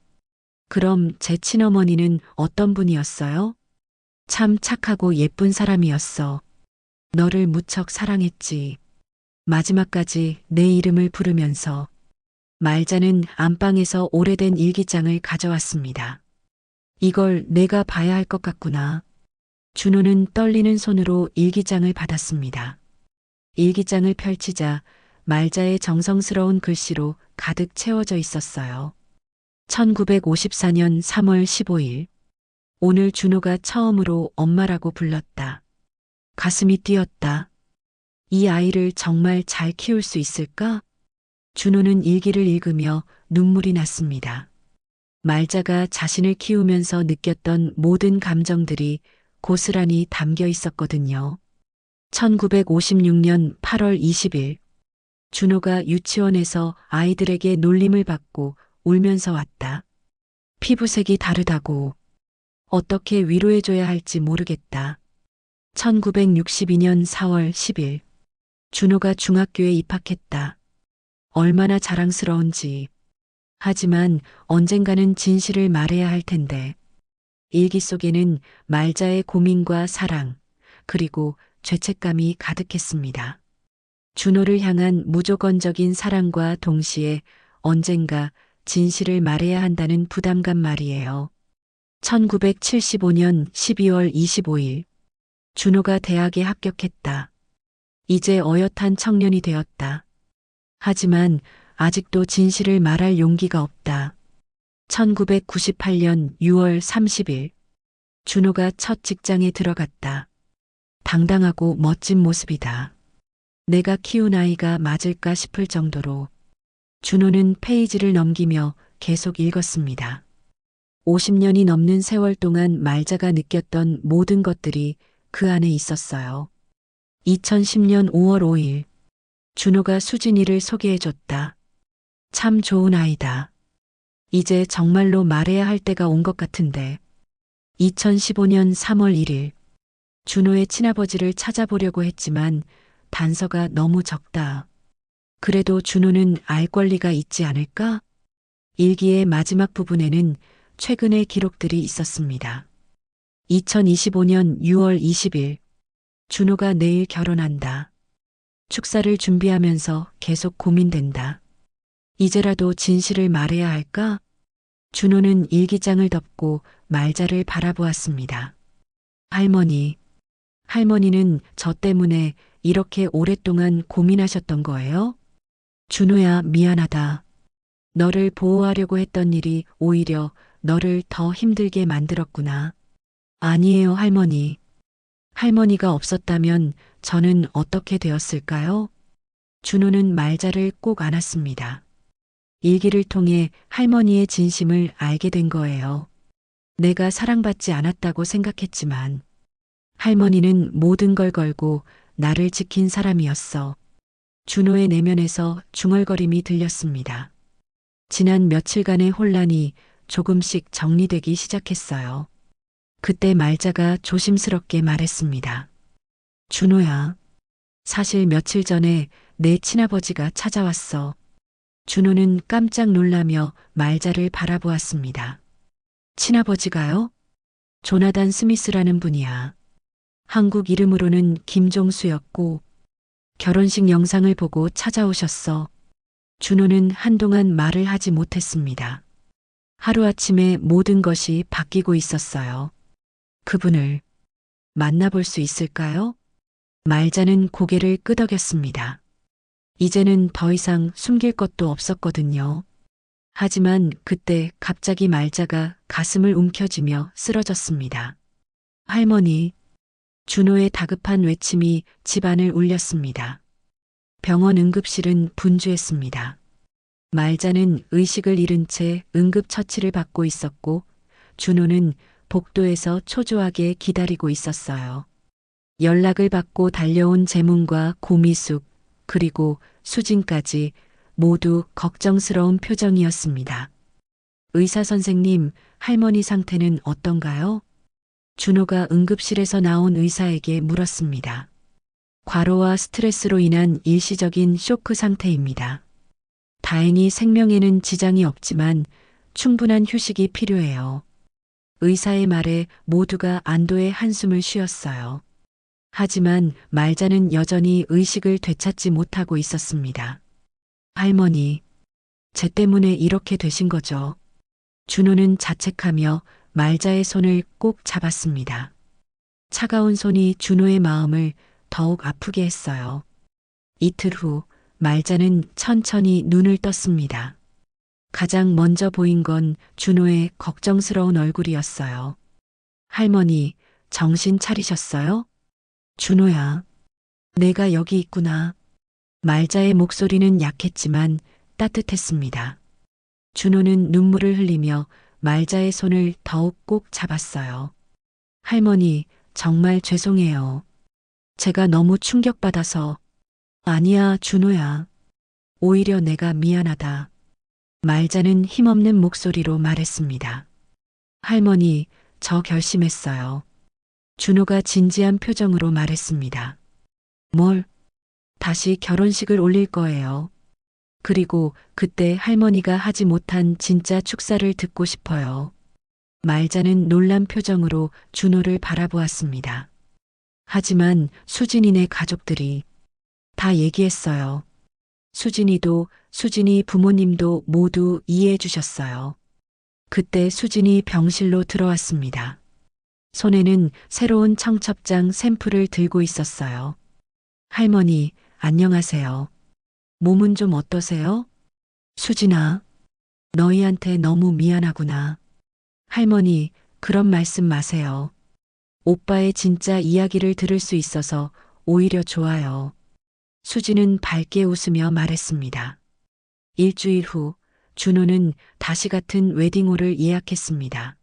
그럼 제 친어머니는 어떤 분이었어요? 참 착하고 예쁜 사람이었어. 너를 무척 사랑했지. 마지막까지 내 이름을 부르면서. 말자는 안방에서 오래된 일기장을 가져왔습니다. 이걸 내가 봐야 할 것 같구나. 준호는 떨리는 손으로 일기장을 받았습니다. 일기장을 펼치자 말자의 정성스러운 글씨로 가득 채워져 있었어요. 1954년 3월 15일. 오늘 준호가 처음으로 엄마라고 불렀다. 가슴이 뛰었다. 이 아이를 정말 잘 키울 수 있을까? 준호는 일기를 읽으며 눈물이 났습니다. 말자가 자신을 키우면서 느꼈던 모든 감정들이 고스란히 담겨 있었거든요. 1956년 8월 20일. 준호가 유치원에서 아이들에게 놀림을 받고 울면서 왔다. 피부색이 다르다고. 어떻게 위로해줘야 할지 모르겠다. 1962년 4월 10일. 준호가 중학교에 입학했다. 얼마나 자랑스러운지. 하지만 언젠가는 진실을 말해야 할 텐데. 일기 속에는 말자의 고민과 사랑, 그리고 죄책감이 가득했습니다. 준호를 향한 무조건적인 사랑과 동시에 언젠가 진실을 말해야 한다는 부담감 말이에요. 1975년 12월 25일, 준호가 대학에 합격했다. 이제 어엿한 청년이 되었다. 하지만 아직도 진실을 말할 용기가 없다. 1998년 6월 30일, 준호가 첫 직장에 들어갔다. 당당하고 멋진 모습이다. 내가 키운 아이가 맞을까 싶을 정도로 준호는 페이지를 넘기며 계속 읽었습니다. 50년이 넘는 세월 동안 말자가 느꼈던 모든 것들이 그 안에 있었어요. 2010년 5월 5일, 준호가 수진이를 소개해줬다. 참 좋은 아이다. 이제 정말로 말해야 할 때가 온 것 같은데. 2015년 3월 1일, 준호의 친아버지를 찾아보려고 했지만 단서가 너무 적다. 그래도 준호는 알 권리가 있지 않을까? 일기의 마지막 부분에는 최근의 기록들이 있었습니다. 2025년 6월 20일, 준호가 내일 결혼한다. 축사를 준비하면서 계속 고민된다. 이제라도 진실을 말해야 할까? 준호는 일기장을 덮고 말자를 바라보았습니다. 할머니는 저 때문에 이렇게 오랫동안 고민하셨던 거예요? 준호야, 미안하다. 너를 보호하려고 했던 일이 오히려 너를 더 힘들게 만들었구나. 아니에요, 할머니. 할머니가 없었다면 저는 어떻게 되었을까요? 준호는 말자를 꼭 안았습니다. 일기를 통해 할머니의 진심을 알게 된 거예요. 내가 사랑받지 않았다고 생각했지만 할머니는 모든 걸 걸고 나를 지킨 사람이었어. 준호의 내면에서 중얼거림이 들렸습니다. 지난 며칠간의 혼란이 조금씩 정리되기 시작했어요. 그때 말자가 조심스럽게 말했습니다. 준호야, 사실 며칠 전에 내 친아버지가 찾아왔어. 준호는 깜짝 놀라며 말자를 바라보았습니다. 친아버지가요? 조나단 스미스라는 분이야. 한국 이름으로는 김종수였고 결혼식 영상을 보고 찾아오셨어. 준호는 한동안 말을 하지 못했습니다. 하루아침에 모든 것이 바뀌고 있었어요. 그분을 만나볼 수 있을까요? 말자는 고개를 끄덕였습니다. 이제는 더 이상 숨길 것도 없었거든요. 하지만 그때 갑자기 말자가 가슴을 움켜쥐며 쓰러졌습니다. 할머니, 준호의 다급한 외침이 집안을 울렸습니다. 병원 응급실은 분주했습니다. 말자는 의식을 잃은 채 응급처치를 받고 있었고 준호는 복도에서 초조하게 기다리고 있었어요. 연락을 받고 달려온 재문과 고미숙 그리고 수진까지 모두 걱정스러운 표정이었습니다. 의사 선생님, 할머니 상태는 어떤가요? 준호가 응급실에서 나온 의사에게 물었습니다. 과로와 스트레스로 인한 일시적인 쇼크 상태입니다. 다행히 생명에는 지장이 없지만 충분한 휴식이 필요해요. 의사의 말에 모두가 안도의 한숨을 쉬었어요. 하지만 말자는 여전히 의식을 되찾지 못하고 있었습니다. 할머니, 제 때문에 이렇게 되신 거죠? 준호는 자책하며 말자의 손을 꼭 잡았습니다. 차가운 손이 준호의 마음을 더욱 아프게 했어요. 이틀 후 말자는 천천히 눈을 떴습니다. 가장 먼저 보인 건 준호의 걱정스러운 얼굴이었어요. 할머니, 정신 차리셨어요? 준호야, 내가 여기 있구나. 말자의 목소리는 약했지만 따뜻했습니다. 준호는 눈물을 흘리며 말자의 손을 더욱 꼭 잡았어요. 할머니, 정말 죄송해요. 제가 너무 충격받아서. 아니야, 준호야. 오히려 내가 미안하다. 말자는 힘없는 목소리로 말했습니다. 할머니, 저 결심했어요. 준호가 진지한 표정으로 말했습니다. 뭘? 다시 결혼식을 올릴 거예요. 그리고 그때 할머니가 하지 못한 진짜 축사를 듣고 싶어요. 말자는 놀란 표정으로 준호를 바라보았습니다. 하지만 수진이네 가족들이 다 얘기했어요. 수진이 부모님도 모두 이해해 주셨어요. 그때 수진이 병실로 들어왔습니다. 손에는 새로운 청첩장 샘플을 들고 있었어요. 할머니, 안녕하세요. 몸은 좀 어떠세요? 수진아, 너희한테 너무 미안하구나. 할머니, 그런 말씀 마세요. 오빠의 진짜 이야기를 들을 수 있어서 오히려 좋아요. 수진은 밝게 웃으며 말했습니다. 일주일 후, 준호는 다시 같은 웨딩홀을 예약했습니다.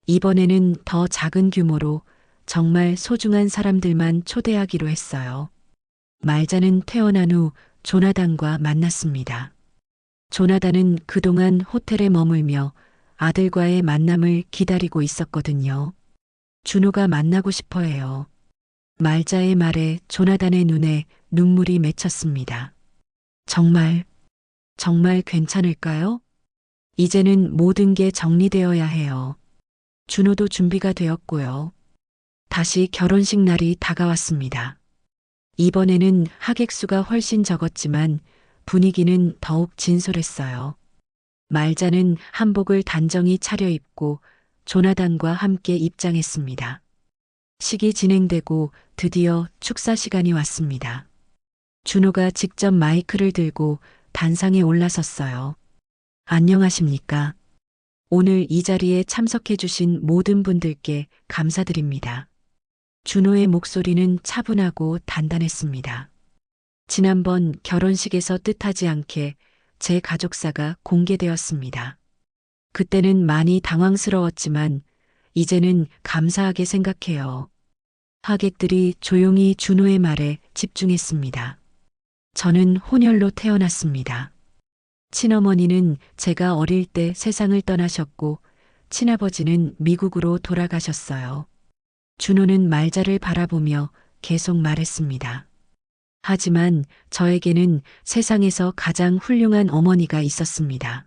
이번에는 더 작은 규모로 정말 소중한 사람들만 초대하기로 했어요. 말자는 퇴원한 후 조나단과 만났습니다. 조나단은 그동안 호텔에 머물며 아들과의 만남을 기다리고 있었거든요. 준호가 만나고 싶어 해요. 말자의 말에 조나단의 눈에 눈물이 맺혔습니다. 정말 괜찮을까요? 이제는 모든 게 정리되어야 해요. 준호도 준비가 되었고요. 다시 결혼식 날이 다가왔습니다. 이번에는 하객 수가 훨씬 적었지만 분위기는 더욱 진솔했어요. 말자는 한복을 단정히 차려입고 조나단과 함께 입장했습니다. 식이 진행되고 드디어 축사 시간이 왔습니다. 준호가 직접 마이크를 들고 단상에 올라섰어요. 안녕하십니까? 오늘 이 자리에 참석해 주신 모든 분들께 감사드립니다. 준호의 목소리는 차분하고 단단했습니다. 지난번 결혼식에서 뜻하지 않게 제 가족사가 공개되었습니다. 그때는 많이 당황스러웠지만 이제는 감사하게 생각해요. 하객들이 조용히 준호의 말에 집중했습니다. 저는 혼혈로 태어났습니다. 친어머니는 제가 어릴 때 세상을 떠나셨고 친아버지는 미국으로 돌아가셨어요. 준호는 말자를 바라보며 계속 말했습니다. 하지만 저에게는 세상에서 가장 훌륭한 어머니가 있었습니다.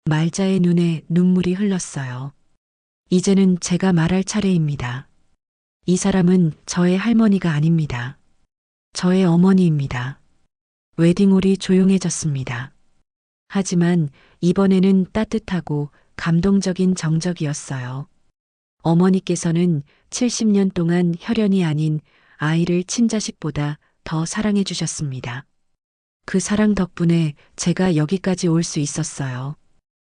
말자의 눈에 눈물이 흘렀어요. 이제는 제가 말할 차례입니다. 이 사람은 저의 할머니가 아닙니다. 저의 어머니입니다. 웨딩홀이 조용해졌습니다. 하지만 이번에는 따뜻하고 감동적인 정적이었어요. 어머니께서는 70년 동안 혈연이 아닌 아이를 친자식보다 더 사랑해 주셨습니다. 그 사랑 덕분에 제가 여기까지 올 수 있었어요.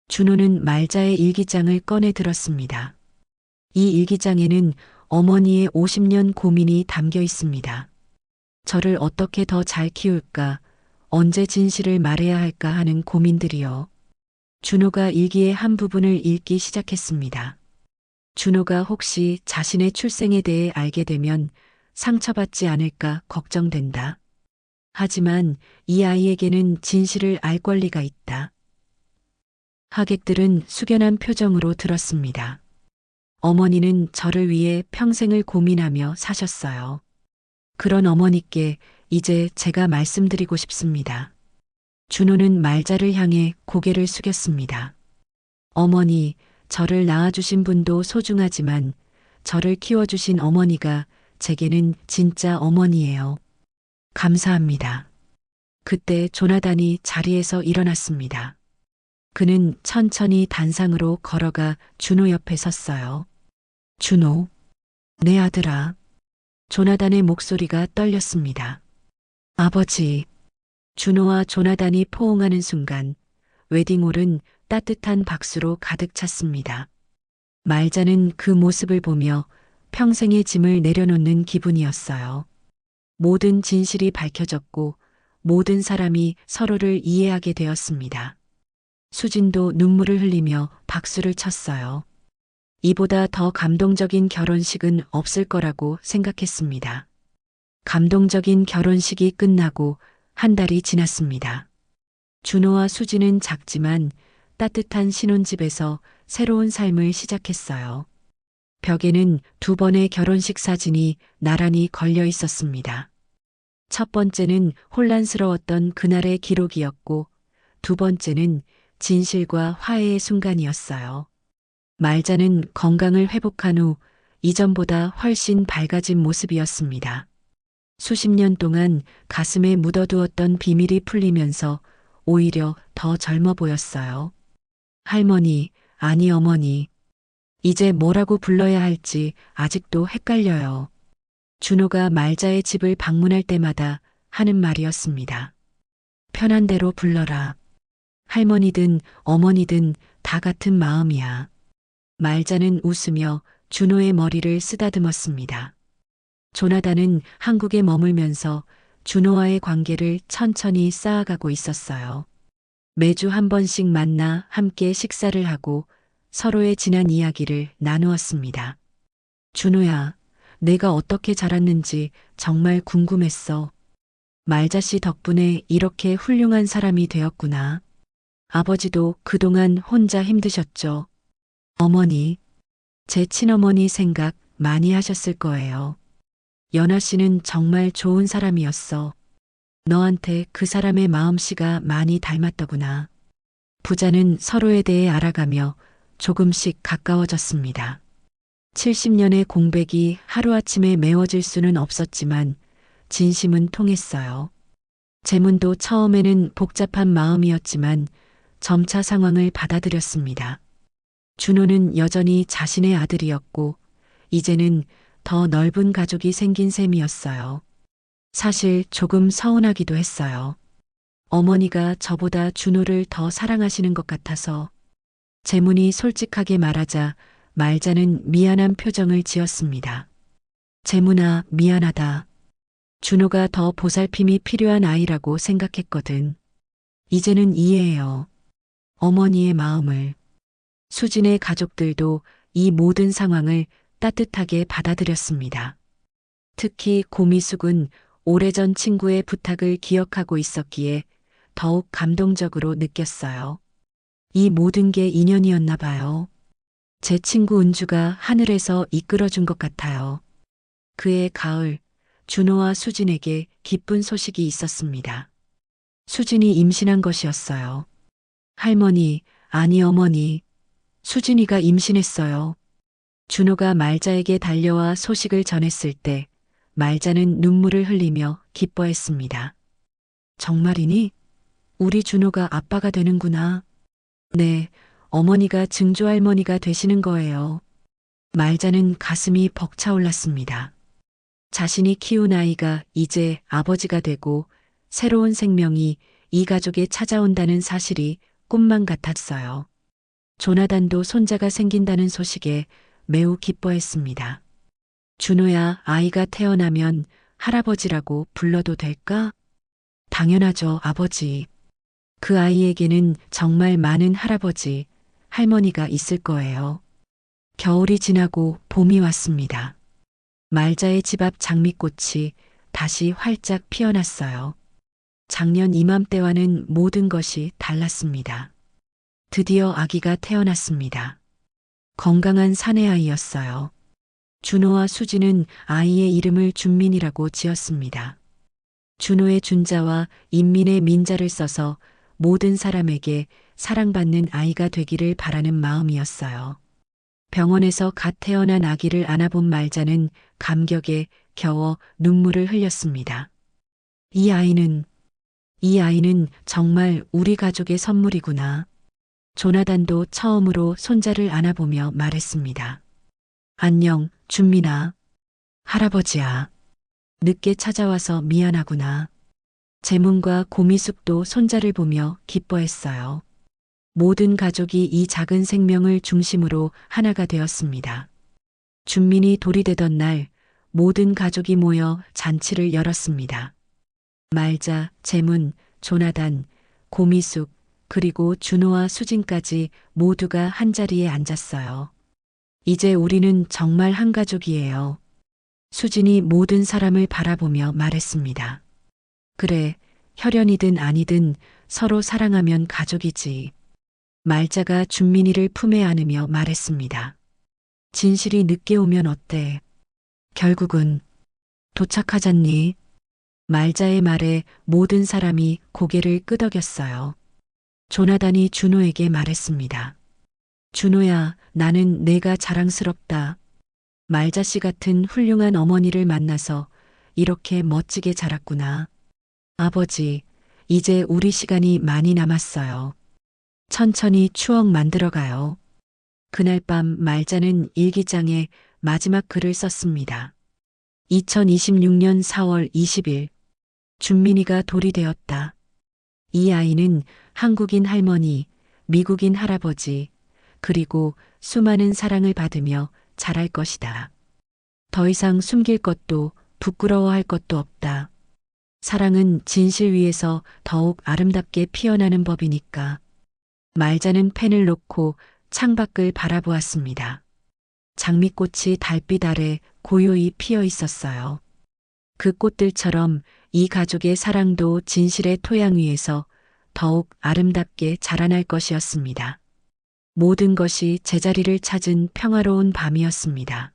준호는 말자의 일기장을 꺼내 들었습니다. 이 일기장에는 어머니의 50년 고민이 담겨 있습니다. 저를 어떻게 더 잘 키울까, 언제 진실을 말해야 할까 하는 고민들이요. 준호가 일기의 한 부분을 읽기 시작했습니다. 준호가 혹시 자신의 출생에 대해 알게 되면 상처받지 않을까 걱정된다. 하지만 이 아이에게는 진실을 알 권리가 있다. 하객들은 숙연한 표정으로 들었습니다. 어머니는 저를 위해 평생을 고민하며 사셨어요. 그런 어머니께 이제 제가 말씀드리고 싶습니다. 준호는 말자를 향해 고개를 숙였습니다. 어머니, 저를 낳아주신 분도 소중하지만 저를 키워주신 어머니가 제게는 진짜 어머니예요. 감사합니다. 그때 조나단이 자리에서 일어났습니다. 그는 천천히 단상으로 걸어가 준호 옆에 섰어요. 준호, 내 아들아. 조나단의 목소리가 떨렸습니다. 아버지. 준호와 조나단이 포옹하는 순간 웨딩홀은 따뜻한 박수로 가득 찼습니다. 말자는 그 모습을 보며 평생의 짐을 내려놓는 기분이었어요. 모든 진실이 밝혀졌고 모든 사람이 서로를 이해하게 되었습니다. 수진도 눈물을 흘리며 박수를 쳤어요. 이보다 더 감동적인 결혼식은 없을 거라고 생각했습니다. 감동적인 결혼식이 끝나고 한 달이 지났습니다. 준호와 수진은 작지만 따뜻한 신혼집에서 새로운 삶을 시작했어요. 벽에는 2번의 결혼식 사진이 나란히 걸려 있었습니다. 첫 번째는 혼란스러웠던 그날의 기록이었고 2번째는 진실과 화해의 순간이었어요. 말자는 건강을 회복한 후 이전보다 훨씬 밝아진 모습이었습니다. 수십 년 동안 가슴에 묻어두었던 비밀이 풀리면서 오히려 더 젊어 보였어요. 할머니, 아니 어머니. 이제 뭐라고 불러야 할지 아직도 헷갈려요. 준호가 말자의 집을 방문할 때마다 하는 말이었습니다. 편한 대로 불러라. 할머니든 어머니든 다 같은 마음이야. 말자는 웃으며 준호의 머리를 쓰다듬었습니다. 조나단은 한국에 머물면서 준호와의 관계를 천천히 쌓아가고 있었어요. 매주 한 번씩 만나 함께 식사를 하고 서로의 지난 이야기를 나누었습니다. 준호야, 내가 어떻게 자랐는지 정말 궁금했어. 말자 씨 덕분에 이렇게 훌륭한 사람이 되었구나. 아버지도 그동안 혼자 힘드셨죠. 어머니, 제 친어머니 생각 많이 하셨을 거예요. 연아 씨는 정말 좋은 사람이었어. 너한테 그 사람의 마음씨가 많이 닮았더구나. 부자는 서로에 대해 알아가며 조금씩 가까워졌습니다. 70년의 공백이 하루아침에 메워질 수는 없었지만 진심은 통했어요. 재문도 처음에는 복잡한 마음이었지만 점차 상황을 받아들였습니다. 준호는 여전히 자신의 아들이었고 이제는 더 넓은 가족이 생긴 셈이었어요. 사실 조금 서운하기도 했어요. 어머니가 저보다 준호를 더 사랑하시는 것 같아서. 재문이 솔직하게 말하자 말자는 미안한 표정을 지었습니다. 재문아, 미안하다. 준호가 더 보살핌이 필요한 아이라고 생각했거든. 이제는 이해해요. 어머니의 마음을. 수진의 가족들도 이 모든 상황을 따뜻하게 받아들였습니다. 특히 고미숙은 오래전 친구의 부탁을 기억하고 있었기에 더욱 감동적으로 느꼈어요. 이 모든 게 인연이었나 봐요. 제 친구 은주가 하늘에서 이끌어준 것 같아요. 그해 가을, 준호와 수진에게 기쁜 소식이 있었습니다. 수진이 임신한 것이었어요. 할머니, 아니 어머니, 수진이가 임신했어요. 준호가 말자에게 달려와 소식을 전했을 때 말자는 눈물을 흘리며 기뻐했습니다. 정말이니? 우리 준호가 아빠가 되는구나. 네, 어머니가 증조할머니가 되시는 거예요. 말자는 가슴이 벅차올랐습니다. 자신이 키운 아이가 이제 아버지가 되고 새로운 생명이 이 가족에 찾아온다는 사실이 꿈만 같았어요. 조나단도 손자가 생긴다는 소식에 매우 기뻐했습니다. 준호야, 아이가 태어나면 할아버지라고 불러도 될까? 당연하죠, 아버지. 그 아이에게는 정말 많은 할아버지, 할머니가 있을 거예요. 겨울이 지나고 봄이 왔습니다. 말자의 집 앞 장미꽃이 다시 활짝 피어났어요. 작년 이맘때와는 모든 것이 달랐습니다. 드디어 아기가 태어났습니다. 건강한 사내아이였어요. 준호와 수진은 아이의 이름을 준민이라고 지었습니다. 준호의 준자와 인민의 민자를 써서 모든 사람에게 사랑받는 아이가 되기를 바라는 마음이었어요. 병원에서 갓 태어난 아기를 안아본 말자는 감격에 겨워 눈물을 흘렸습니다. 이 아이는 정말 우리 가족의 선물이구나. 조나단도 처음으로 손자를 안아보며 말했습니다. 안녕, 준민아. 할아버지야. 늦게 찾아와서 미안하구나. 재문과 고미숙도 손자를 보며 기뻐했어요. 모든 가족이 이 작은 생명을 중심으로 하나가 되었습니다. 준민이 돌이 되던 날 모든 가족이 모여 잔치를 열었습니다. 말자, 재문, 조나단, 고미숙, 그리고 준호와 수진까지 모두가 한자리에 앉았어요. 이제 우리는 정말 한 가족이에요. 수진이 모든 사람을 바라보며 말했습니다. 그래, 혈연이든 아니든 서로 사랑하면 가족이지. 말자가 준민이를 품에 안으며 말했습니다. 진실이 늦게 오면 어때? 결국은 도착하잖니. 말자의 말에 모든 사람이 고개를 끄덕였어요. 조나단이 준호에게 말했습니다. 준호야, 나는 내가 자랑스럽다. 말자씨 같은 훌륭한 어머니를 만나서 이렇게 멋지게 자랐구나. 아버지, 이제 우리 시간이 많이 남았어요. 천천히 추억 만들어가요. 그날 밤 말자는 일기장에 마지막 글을 썼습니다. 2026년 4월 20일. 준민이가 돌이 되었다. 이 아이는 한국인 할머니, 미국인 할아버지, 그리고 수많은 사랑을 받으며 자랄 것이다. 더 이상 숨길 것도 부끄러워할 것도 없다. 사랑은 진실 위에서 더욱 아름답게 피어나는 법이니까. 말자는 펜을 놓고 창밖을 바라보았습니다. 장미꽃이 달빛 아래 고요히 피어 있었어요. 그 꽃들처럼 이 가족의 사랑도 진실의 토양 위에서 더욱 아름답게 자라날 것이었습니다. 모든 것이 제자리를 찾은 평화로운 밤이었습니다.